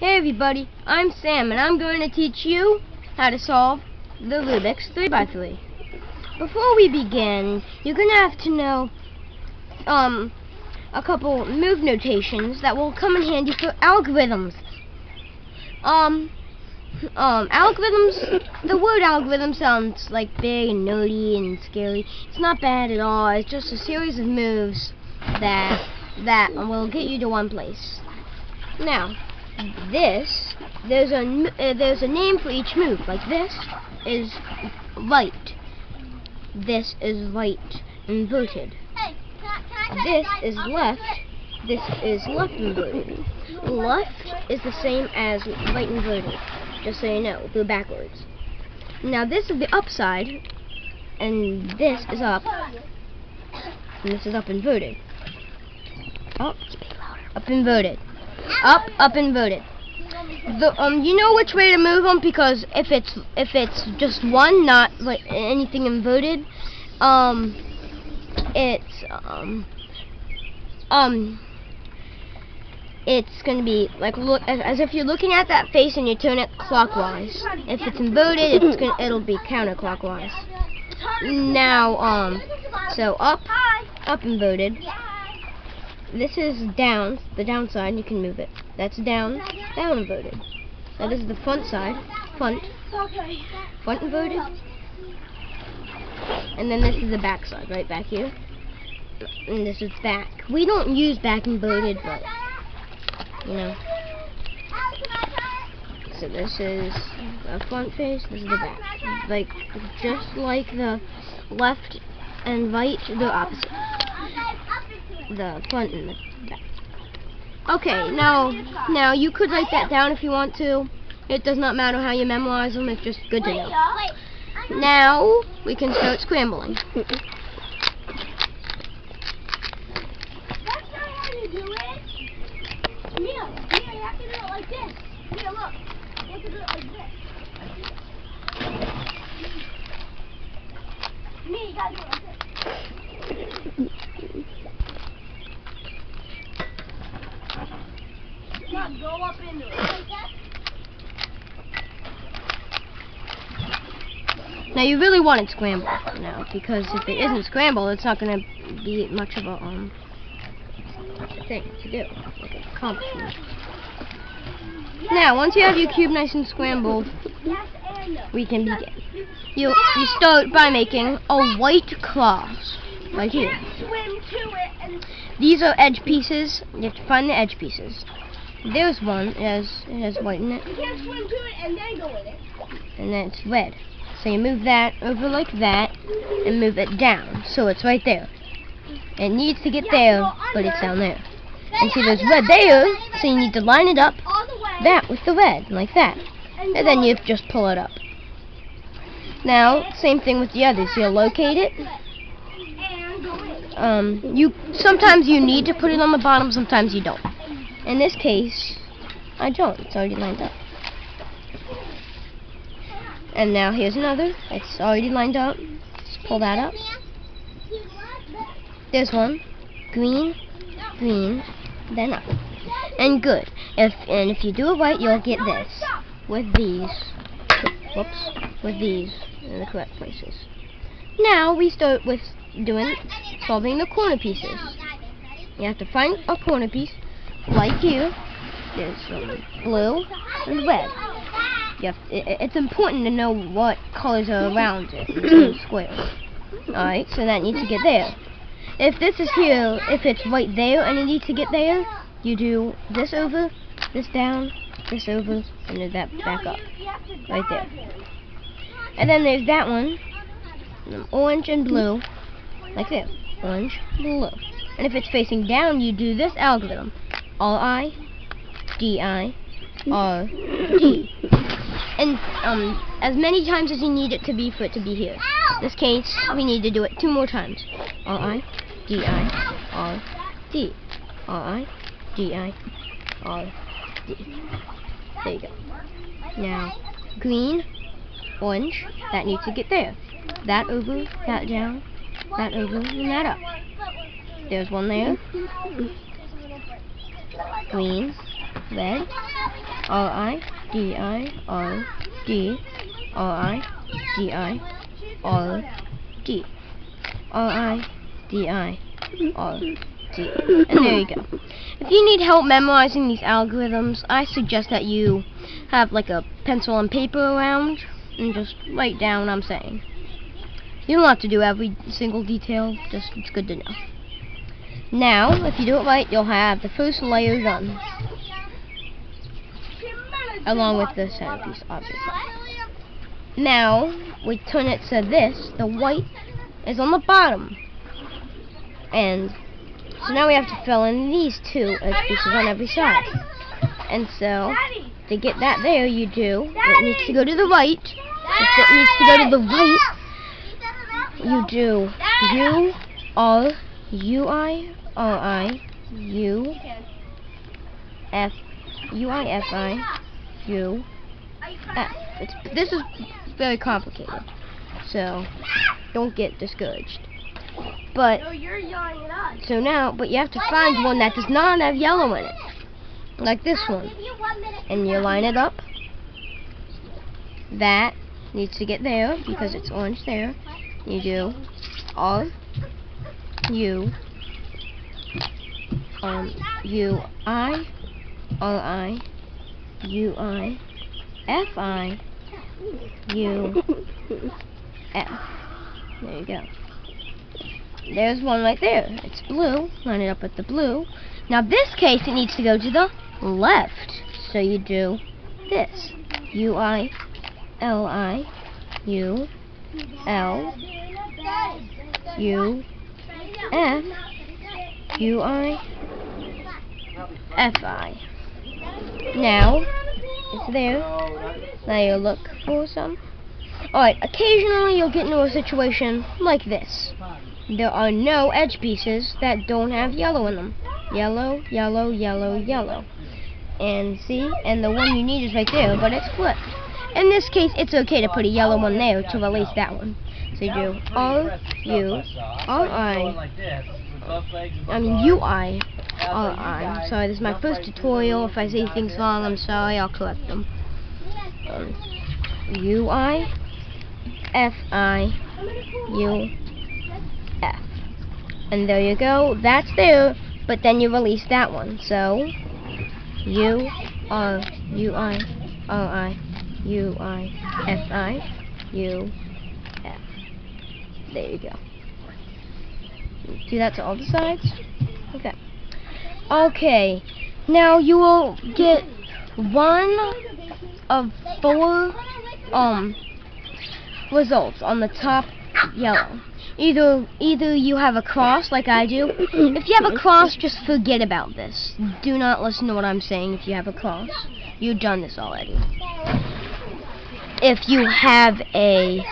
Hey everybody, I'm Sam and I'm going to teach you how to solve the Rubik's 3x3. Before we begin, you're going to have to know a couple move notations that will come in handy for algorithms. Algorithms, the word algorithm sounds like big and nerdy and scary. It's not bad at all. It's just a series of moves that will get you to one place. Now, there's a name for each move. Like this is right. This is right inverted. This is left. This is left inverted. Left is the same as right inverted. Just so you know, go backwards. Now this is the upside, and this is up, and this is up inverted. Up, up inverted. Up inverted. You know which way to move them, because if it's just one, not like anything inverted, it's going to be like as if you're looking at that face and you turn it clockwise. If it's inverted, it'll be counterclockwise. Now, so up inverted. This is down, the downside. You can move it. That's down inverted. Now this is the front side, front inverted. And then this is the back side, right back here. And this is back. We don't use back inverted, but you know. So this is the front face, this is the back. Like, just like the left and right, they're opposite. The front and the back. Okay, now you could write that down if you want to. It does not matter how you memorize them, it's just good to know. Now, we can start scrambling. That's not how you do it. Mia, you have to do it like this. Mia, look. You have to do it like this. Mia, you gotta do it like this. Now go up into it. Like that. Now you really want it scrambled now, because if it isn't scrambled, it's not going to be much of a thing to do, like an accomplishment. Now, once you have your cube nice and scrambled, we can begin. You start by making a white cross right here. These are edge pieces. You have to find the edge pieces. There's one. It has white in it. You can't swim to it and then go with it. And then it's red. So you move that over like that and move it down. So it's right there. It needs to get there, but it's down there. And see, there's red there, so you need to line it up that with the red, like that. And then you just pull it up. Now, same thing with the others. You'll locate it. Sometimes you need to put it on the bottom, sometimes you don't. In this case, I don't. It's already lined up. And now here's another. It's already lined up. Just pull that up. There's one. Green, green, then up. And good. If you do it right, you'll get this. With these. Whoops. With these in the correct places. Now we start with solving the corner pieces. You have to find a corner piece. Like here. There's blue and red. It's important to know what colors are around it in the square. Alright, so that needs to get there. If this is here, if it's right there and it needs to get there, you do this over, this down, this over, and then that back up. Right there. And then there's that one, orange and blue, like this. Orange, blue. And if it's facing down, you do this algorithm. R-I, D-I, R-D. And as many times as you need it to be for it to be here. In this case, we need to do it 2 more times. R-I, D-I, R-D. R-I, D-I, R-D. There you go. Now, green, orange, that needs to get there. That over, that down, that over, and that up. There's one there. Green, red, R-I-D-I-R-D, R-I-D-I-R-D, R-I-D-I-R-D. And there you go. If you need help memorizing these algorithms, I suggest that you have like a pencil and paper around and just write down what I'm saying. You don't have to do every single detail, just it's good to know. Now, if you do it right, you'll have the first layer done. Along with the centerpiece, obviously. Now, we turn it to this. The white is on the bottom. And so now we have to fill in these two pieces on every side. And so, to get that there, you do, it needs to go to the right. If it needs to go to the right, you do U-R-U-I-F-I-U-F. This is very complicated, so don't get discouraged. But so now, but you have to find one that does not have yellow in it, like this one, and you line it up. That needs to get there because it's orange there. You do U-I-U-I-F-I-U-F. There you go. There's one right there. It's blue. Line it up with the blue. Now this case it needs to go to the left. So you do this. U-I-L-I-U-F-U-I-F-I. Now it's there. Now you look for some. Alright, occasionally you'll get into a situation like this. There are no edge pieces that don't have yellow in them. Yellow, yellow, yellow, yellow. And see? And the one you need is right there, but it's flipped. In this case, it's okay to put a yellow one there to release that one. So you do U-I-R-I. Sorry, this is my first tutorial. If I say things wrong, I'm sorry. I'll correct them. U-I-F-I-U-F. And there you go. That's there. But then you release that one. So U-R-U-I-R-I-U-I-F-I-U-F. There you go. Do that to all the sides. Okay. Okay. Now you will get one of 4 results on the top yellow. Either you have a cross like I do. If you have a cross, just forget about this. Do not listen to what I'm saying if you have a cross. You've done this already. If you have an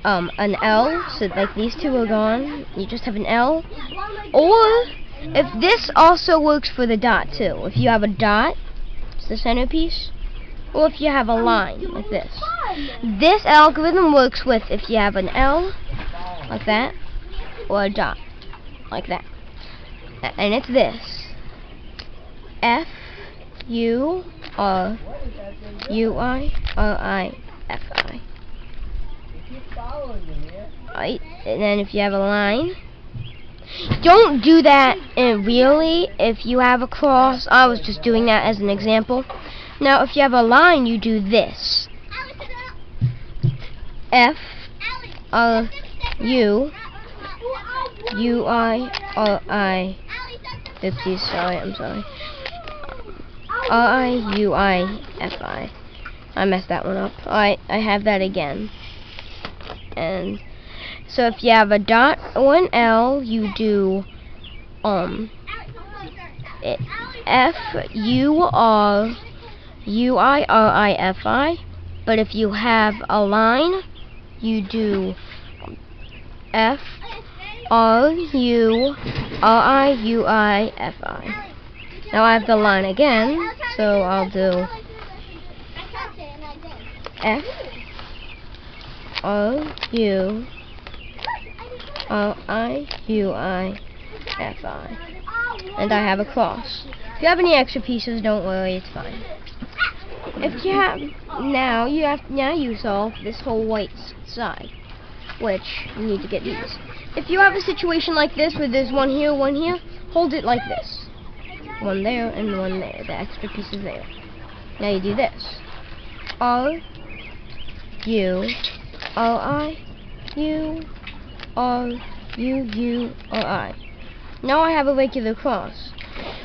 L, so like these two are gone, you just have an L. Or if this also works for the dot too. If you have a dot, it's the centerpiece. Or if you have a line like this. This algorithm works with if you have an L like that, or a dot like that. And it's this. F-U-R-U-I-R-I-F-I. Right, and then if you have a line, don't do that really if you have a cross. I was just doing that as an example. Now if you have a line, you do this. F-U-U-I-R-I. Oopsies, sorry, I'm sorry. R-I-U-I-F-I. I messed that one up. Alright, I have that again. And so if you have a dot or an L, you do F-U-R-U-I-R-I-F-I. But if you have a line, you do F-R-U-R-I-U-I-F-I. Now I have the line again, so I'll do F-R-U-R-I-U-I-F-I. And I have a cross. If you have any extra pieces, don't worry, it's fine. If you have now you solve this whole white side, which you need to get these. If you have a situation like this where there's one here, hold it like this. One there and one there. The extra piece is there. Now you do this. R U R I U R U U R I. Now I have a regular cross.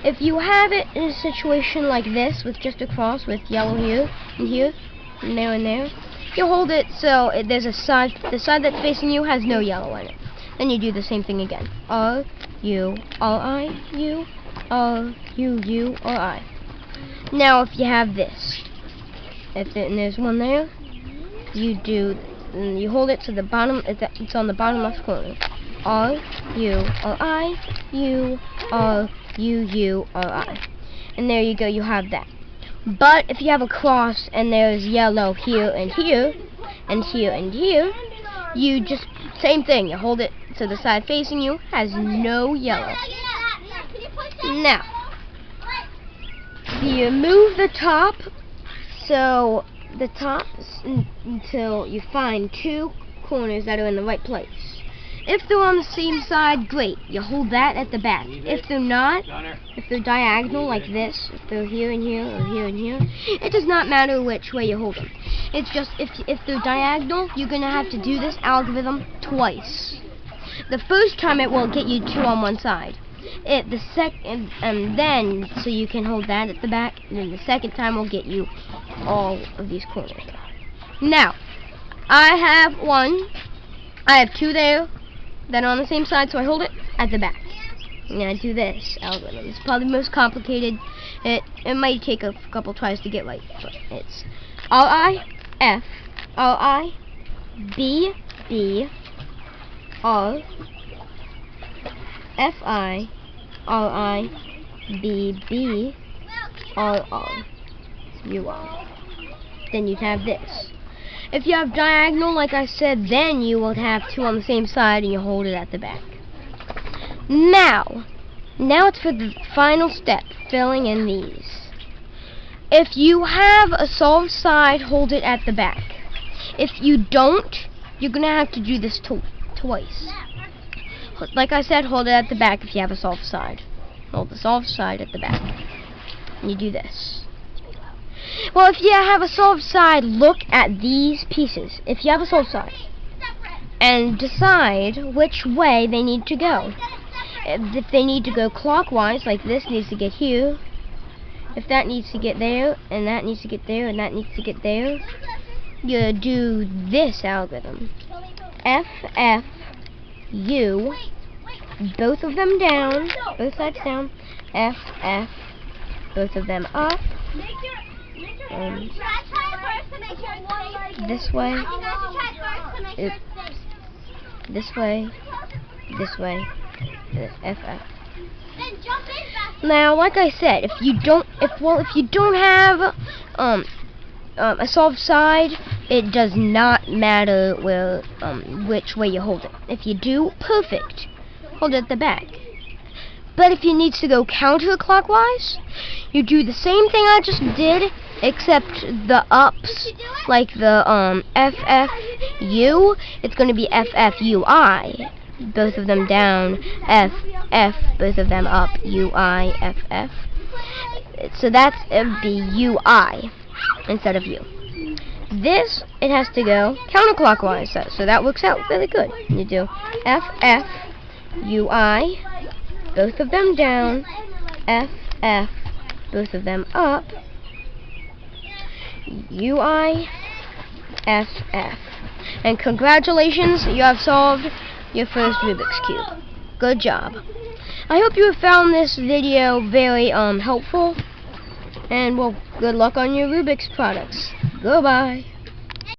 If you have it in a situation like this with just a cross with yellow here and there, you hold it so there's a side. The side that's facing you has no yellow in it. Then you do the same thing again. R U R I U R U U R I. Now if you have this, and there's one there, you hold it to the bottom. It's on the bottom left corner. R U R I U R U U R I. And there you go. You have that. But if you have a cross and there's yellow here and here and here and here, you just same thing. You hold it to the side facing you has no yellow. Now you move the top, so the top until you find two corners that are in the right place. If they're on the same side, great. You hold that at the back. If they're not, if they're diagonal like this, if they're here and here or here and here, it does not matter which way you hold them. It's just if they're diagonal, you're gonna have to do this algorithm twice. The first time it will get you two on one side. The second, and then so you can hold that at the back, and then the second time will get you all of these corners. Now, I have two there that are on the same side, so I hold it at the back. And I do this algorithm. It's probably the most complicated. It might take a couple tries to get right, but it's R I F R I B B R F I R I B B R R U R. Then you'd have this. If you have diagonal, like I said, then you will have two on the same side and you hold it at the back. Now it's for the final step, filling in these. If you have a solved side, hold it at the back. If you don't, you're going to have to do this twice. Like I said, hold it at the back if you have a solved side. Hold the solved side at the back. And you do this. Well, if you have a solved side, look at these pieces. If you have a solved side, and decide which way they need to go. If they need to go clockwise, like this needs to get here, if that needs to get there, and that needs to get there, and that needs to get there, you do this algorithm. F, F, U, both of them down, both sides down, F, F, both of them up, this way, this way, this way, F, F. Now, like I said, if you don't have a solved side, it does not matter which way you hold it. If you do, perfect. Hold it at the back. But if it needs to go counterclockwise, you do the same thing I just did, except the ups, like the FFU, it's going to be FFUI, both of them down, FF, both of them up, UI, FF. So that's be UI instead of U. This, it has to go counterclockwise, so that works out really good. You do FF, UI, both of them down, FF, both of them up, UI, FF. And congratulations, you have solved your first Rubik's Cube. Good job. I hope you have found this video very helpful, and well, good luck on your Rubik's products. Goodbye.